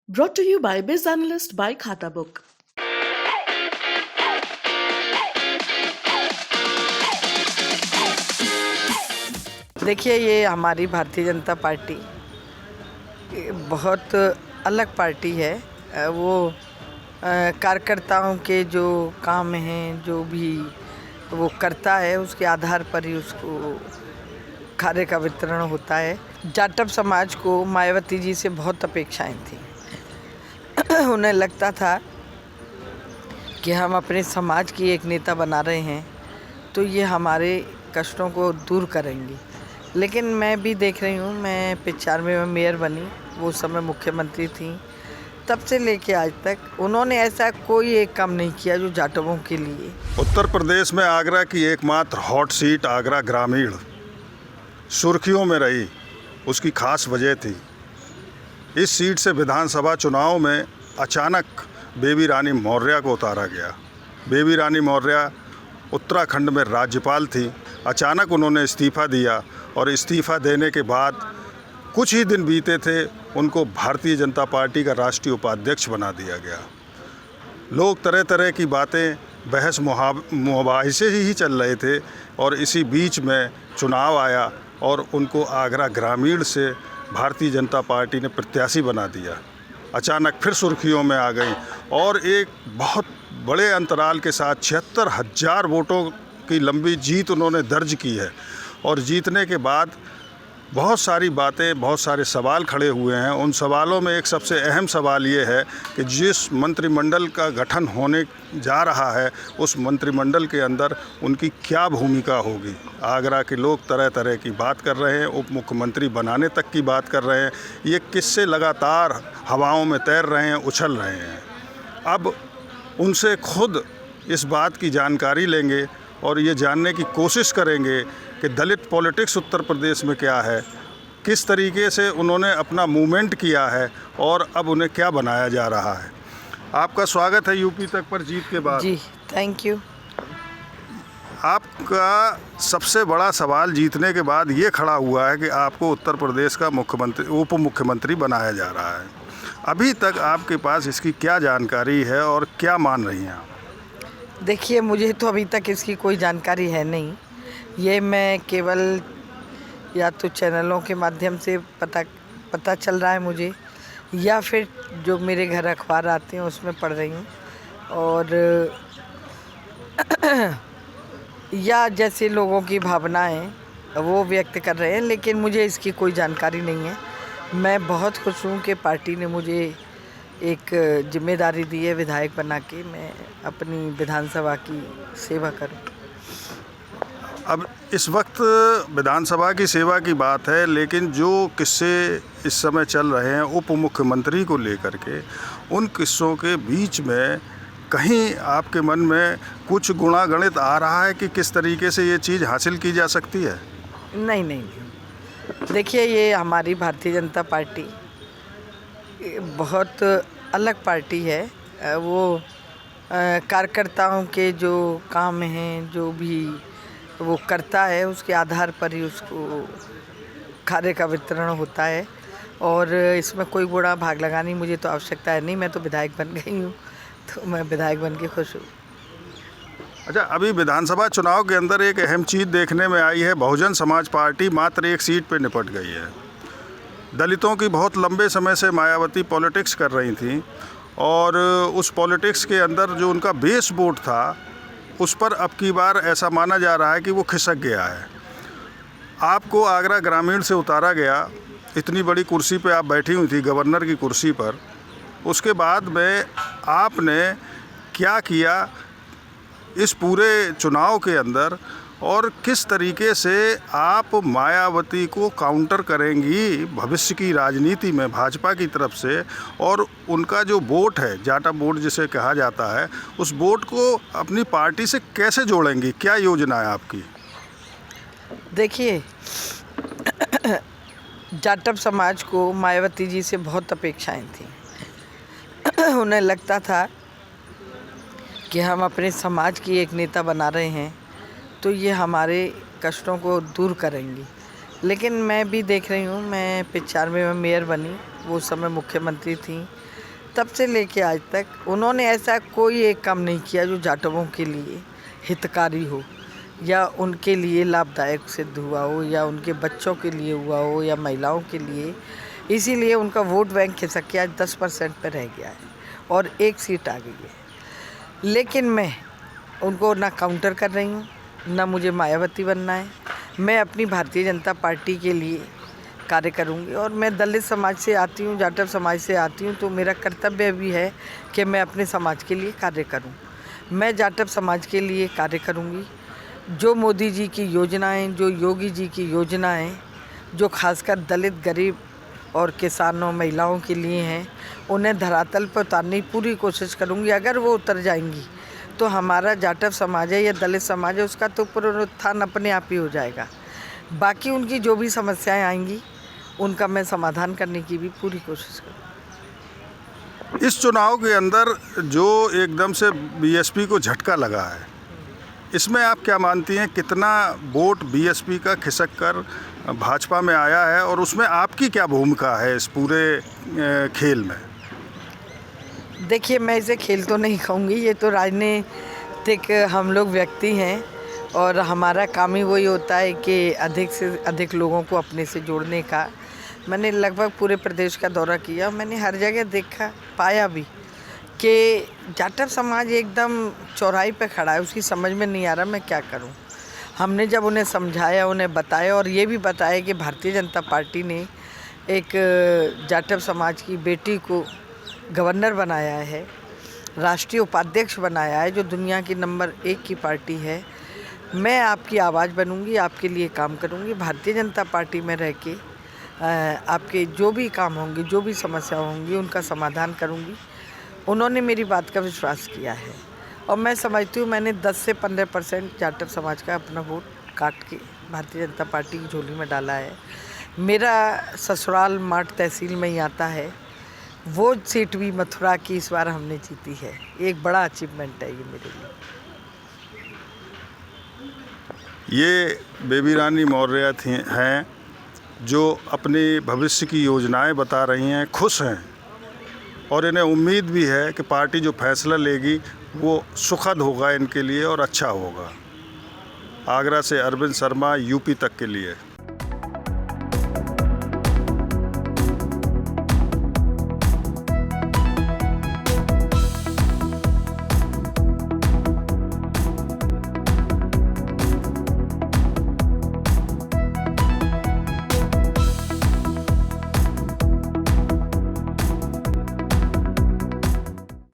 Brought to you by Biz Analyst by Khata Book. देखिए, ये हमारी भारतीय जनता पार्टी बहुत अलग पार्टी है। वो कार्यकर्ताओं के जो काम हैं, जो भी वो करता है, उसके आधार पर ही उसको खाने का वितरण होता है। जाटव समाज को मायावती जी से बहुत अपेक्षाएं थी। उन्हें लगता था कि हम अपने समाज की एक नेता बना रहे हैं तो ये हमारे कष्टों को दूर करेंगी। लेकिन मैं भी देख रही हूँ, मैं 95 में मेयर बनी, वो समय मुख्यमंत्री थी, तब से लेके आज तक उन्होंने ऐसा कोई एक काम नहीं किया जो जाटवों के लिए। उत्तर प्रदेश में आगरा की एकमात्र हॉट सीट आगरा ग्रामीण सुर्खियों में रही। उसकी खास वजह थी, इस सीट से विधानसभा चुनाव में अचानक बेबी रानी मौर्य को उतारा गया। बेबी रानी मौर्य उत्तराखंड में राज्यपाल थी। अचानक उन्होंने इस्तीफ़ा दिया और इस्तीफ़ा देने के बाद कुछ ही दिन बीते थे, उनको भारतीय जनता पार्टी का राष्ट्रीय उपाध्यक्ष बना दिया गया। लोग तरह तरह की बातें, बहस मुबाहिसे ही चल रहे थे और इसी बीच में चुनाव आया और उनको आगरा ग्रामीण से भारतीय जनता पार्टी ने प्रत्याशी बना दिया। अचानक फिर सुर्खियों में आ गई और एक बहुत बड़े अंतराल के साथ 76,000 वोटों की लंबी जीत उन्होंने दर्ज की है। और जीतने के बाद बहुत सारी बातें, बहुत सारे सवाल खड़े हुए हैं। उन सवालों में एक सबसे अहम सवाल ये है कि जिस मंत्रिमंडल का गठन होने जा रहा है, उस मंत्रिमंडल के अंदर उनकी क्या भूमिका होगी। आगरा के लोग तरह तरह की बात कर रहे हैं, उप मुख्यमंत्री बनाने तक की बात कर रहे हैं। ये किस्से लगातार हवाओं में तैर रहे हैं, उछल रहे हैं। अब उनसे खुद इस बात की जानकारी लेंगे और ये जानने की कोशिश करेंगे कि दलित पॉलिटिक्स उत्तर प्रदेश में क्या है, किस तरीके से उन्होंने अपना मूवमेंट किया है और अब उन्हें क्या बनाया जा रहा है। आपका स्वागत है यूपी तक पर जीत के बाद। जी, थैंक यू। आपका सबसे बड़ा सवाल जीतने के बाद ये खड़ा हुआ है कि आपको उत्तर प्रदेश का उप मुख्यमंत्री बनाया जा रहा है। अभी तक आपके पास इसकी क्या जानकारी है और क्या मान रही हैं आप? देखिए, मुझे तो अभी तक इसकी कोई जानकारी है नहीं। ये मैं केवल या तो चैनलों के माध्यम से पता चल रहा है मुझे, या फिर जो मेरे घर अखबार आते हैं उसमें पढ़ रही हूँ, और या जैसे लोगों की भावनाएं वो व्यक्त कर रहे हैं, लेकिन मुझे इसकी कोई जानकारी नहीं है। मैं बहुत खुश हूँ कि पार्टी ने मुझे एक जिम्मेदारी दी है विधायक बना के मैं अपनी विधानसभा की सेवा करूं। अब इस वक्त विधानसभा की सेवा की बात है, लेकिन जो किस्से इस समय चल रहे हैं उप मुख्यमंत्री को लेकर के, उन किस्सों के बीच में कहीं आपके मन में कुछ गुणागणित आ रहा है कि किस तरीके से ये चीज़ हासिल की जा सकती है? नहीं। देखिए, ये हमारी भारतीय जनता पार्टी बहुत अलग पार्टी है। वो कार्यकर्ताओं के जो काम हैं, जो भी वो करता है, उसके आधार पर ही उसको खाने का वितरण होता है। और इसमें कोई बुरा भाग लगानी मुझे तो आवश्यकता है नहीं। मैं तो विधायक बन गई हूँ, तो मैं विधायक बन के खुश हूँ। अच्छा, अभी विधानसभा चुनाव के अंदर एक अहम चीज़ देखने में आई है। बहुजन समाज पार्टी मात्र एक सीट पे निपट गई है। दलितों की बहुत लंबे समय से मायावती पॉलिटिक्स कर रही थी और उस पॉलिटिक्स के अंदर जो उनका बेस वोट था, उस पर अब की बार ऐसा माना जा रहा है कि वो खिसक गया है। आपको आगरा ग्रामीण से उतारा गया, इतनी बड़ी कुर्सी पे आप बैठी हुई थी, गवर्नर की कुर्सी पर। उसके बाद में आपने क्या किया इस पूरे चुनाव के अंदर, और किस तरीके से आप मायावती को काउंटर करेंगी भविष्य की राजनीति में भाजपा की तरफ से, और उनका जो वोट है, जाटा वोट जिसे कहा जाता है, उस वोट को अपनी पार्टी से कैसे जोड़ेंगी? क्या योजना है आपकी? देखिए, जाटव समाज को मायावती जी से बहुत अपेक्षाएं थी। उन्हें लगता था कि हम अपने समाज की एक नेता बना रहे हैं तो ये हमारे कष्टों को दूर करेंगी। लेकिन मैं भी देख रही हूँ, मैं 95 में मेयर बनी, वो समय मुख्यमंत्री थी, तब से लेके आज तक उन्होंने ऐसा कोई एक काम नहीं किया जो जाटवों के लिए हितकारी हो या उनके लिए लाभदायक सिद्ध हुआ हो या उनके बच्चों के लिए हुआ हो या महिलाओं के लिए। इसीलिए उनका वोट बैंक खिसक के आज 10% पर रह गया है और एक सीट आ गई है। लेकिन मैं उनको ना काउंटर कर रही हूँ, ना मुझे मायावती बनना है। मैं अपनी भारतीय जनता पार्टी के लिए कार्य करूँगी और मैं दलित समाज से आती हूँ, जाटव समाज से आती हूँ, तो मेरा कर्तव्य भी है कि मैं अपने समाज के लिए कार्य करूँ। मैं जाटव समाज के लिए कार्य करूँगी। जो मोदी जी की योजनाएं, जो योगी जी की योजनाएं, जो खासकर दलित, गरीब और किसानों, महिलाओं के लिए हैं, उन्हें धरातल पर उतारने की पूरी कोशिश करूँगी। अगर वो उतर जाएंगी तो हमारा जाटव समाज है या दलित समाज है, उसका तो पुनरुत्थान अपने आप ही हो जाएगा। बाकी उनकी जो भी समस्याएं आएंगी उनका मैं समाधान करने की भी पूरी कोशिश करूँगी। इस चुनाव के अंदर जो एकदम से बीएसपी को झटका लगा है, इसमें आप क्या मानती हैं, कितना वोट बीएसपी का खिसक कर भाजपा में आया है और उसमें आपकी क्या भूमिका है इस पूरे खेल में? देखिए, मैं इसे खेल तो नहीं कहूँगी, ये तो राजनीतिक हम लोग व्यक्ति हैं और हमारा काम ही वही होता है कि अधिक से अधिक लोगों को अपने से जोड़ने का। मैंने लगभग पूरे प्रदेश का दौरा किया, मैंने हर जगह देखा, पाया भी कि जाटव समाज एकदम चौराहे पे खड़ा है, उसकी समझ में नहीं आ रहा मैं क्या करूं। हमने जब उन्हें समझाया, उन्हें बताया और ये भी बताया कि भारतीय जनता पार्टी ने एक जाटव समाज की बेटी को गवर्नर बनाया है, राष्ट्रीय उपाध्यक्ष बनाया है, जो दुनिया की नंबर 1 की पार्टी है। मैं आपकी आवाज़ बनूंगी, आपके लिए काम करूंगी, भारतीय जनता पार्टी में रह के आपके जो भी काम होंगे, जो भी समस्या होंगी, उनका समाधान करूंगी। उन्होंने मेरी बात का विश्वास किया है और मैं समझती हूँ मैंने 10 से 15% जाटव समाज का अपना वोट काट के भारतीय जनता पार्टी की झोली में डाला है। मेरा ससुराल माठ तहसील में ही आता है, वो सीट भी मथुरा की इस बार हमने जीती है। एक बड़ा अचीवमेंट है ये मेरे लिए। ये बेबी रानी मौर्य हैं जो अपनी भविष्य की योजनाएं बता रही हैं, खुश हैं और इन्हें उम्मीद भी है कि पार्टी जो फैसला लेगी वो सुखद होगा इनके लिए और अच्छा होगा। आगरा से अरविंद शर्मा, यूपी तक के लिए।